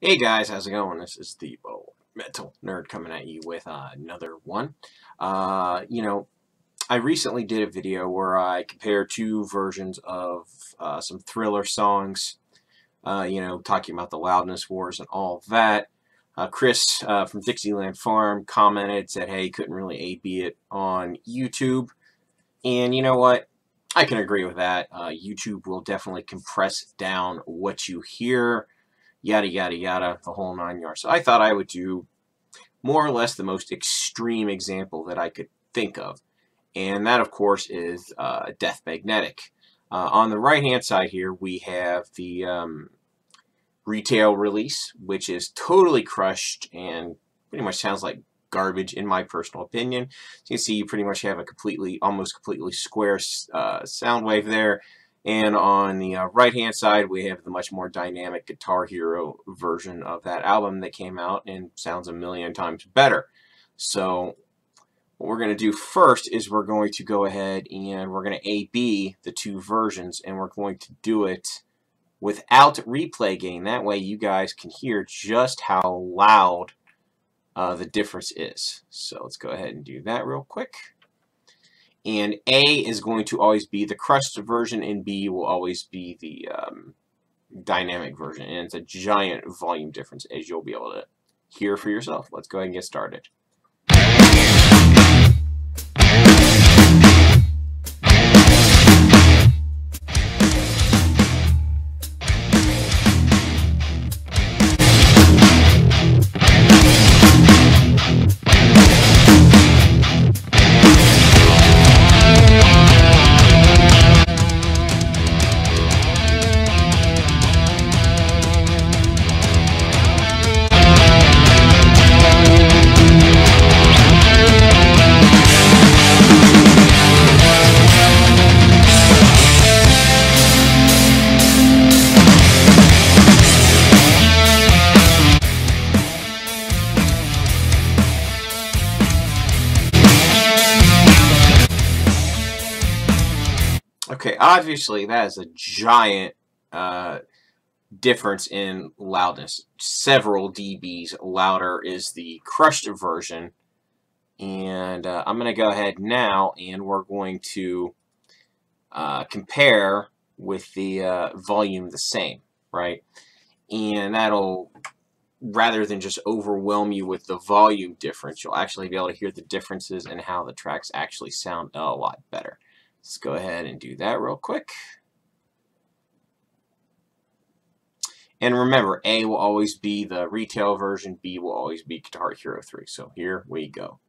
Hey guys, how's it going? This is the Metal Nerd coming at you with another one. I recently did a video where I compared two versions of some Thriller songs, talking about the loudness wars and all of that. Chris from Dixieland Farm commented, said, hey, couldn't really A-B it on YouTube. And you know what? I can agree with that. YouTube will definitely compress down what you hear. Yada, yada, yada, the whole 9 yards. So I thought I would do more or less the most extreme example that I could think of. And that, of course, is Death Magnetic. On the right-hand side here, we have the retail release, which is totally crushed and pretty much sounds like garbage, in my personal opinion. So you can see you pretty much have a almost completely square sound wave there. And on the right-hand side, we have the much more dynamic Guitar Hero version of that album that came out and sounds a million times better. So what we're going to do first is we're going to go ahead and we're going to A-B the two versions, and we're going to do it without replay gain. That way you guys can hear just how loud the difference is. So let's go ahead and do that real quick. And A is going to always be the crushed version, and B will always be the dynamic version. And it's a giant volume difference, as you'll be able to hear for yourself. Let's go ahead and get started. Okay, obviously that is a giant difference in loudness. Several dBs louder is the crushed version. And I'm going to go ahead now and we're going to compare with the volume the same, right? And that'll, rather than just overwhelm you with the volume difference, you'll actually be able to hear the differences and how the tracks actually sound a lot better. Let's go ahead and do that real quick. And remember, A will always be the retail version, B will always be Guitar Hero 3. So here we go.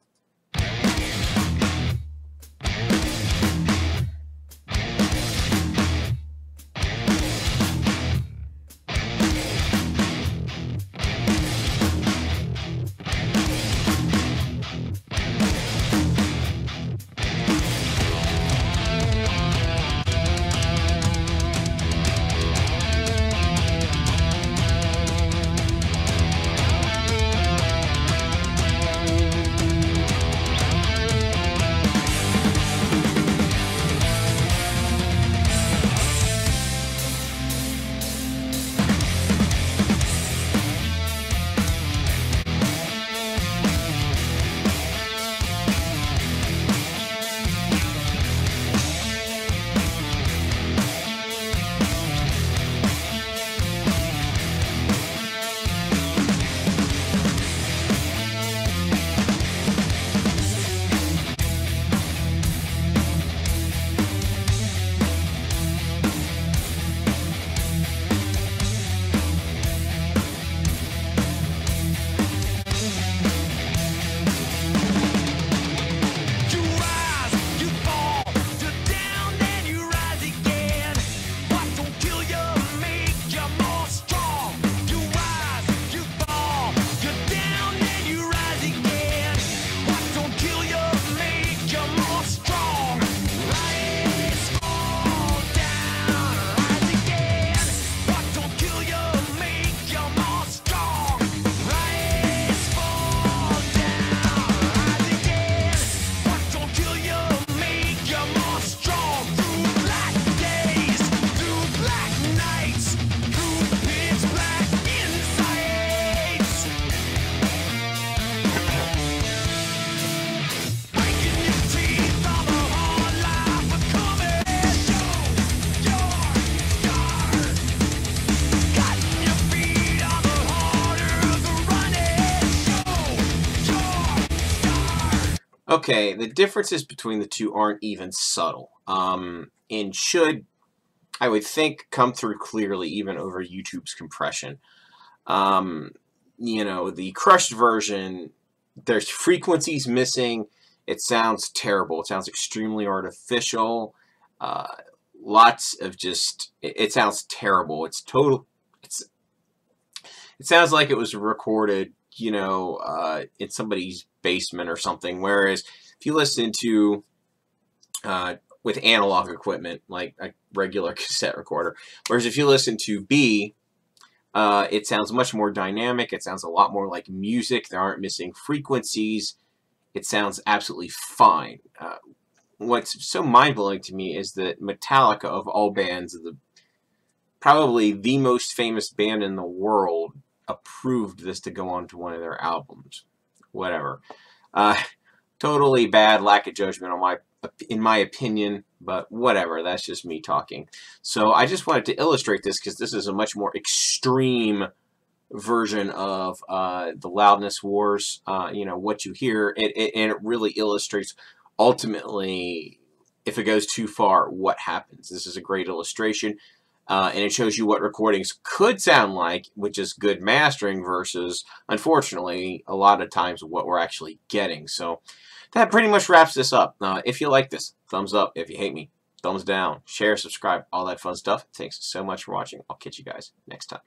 Okay, the differences between the two aren't even subtle, and should, I would think, come through clearly even over YouTube's compression. Um, the crushed version, there's frequencies missing. It sounds terrible. It sounds extremely artificial. Uh, Lots of just, it sounds terrible. It sounds like it was recorded, in somebody's basement or something. Whereas if you listen to, with analog equipment, like a regular cassette recorder, whereas if you listen to B, it sounds much more dynamic. It sounds a lot more like music. There aren't missing frequencies. It sounds absolutely fine. What's so mind-blowing to me is that Metallica, of all bands, probably the most famous band in the world, approved this to go on to one of their albums. Whatever. Uh, Totally bad, lack of judgment in my opinion, but whatever. That's just me talking. So I just wanted to illustrate this because this is a much more extreme version of the loudness wars. What you hear, and it really illustrates ultimately, if it goes too far, what happens. This is a great illustration. And it shows you what recordings could sound like with just good mastering versus, unfortunately, a lot of times what we're actually getting. So that pretty much wraps this up. If you like this, thumbs up. If you hate me, thumbs down. Share, subscribe, all that fun stuff. Thanks so much for watching. I'll catch you guys next time.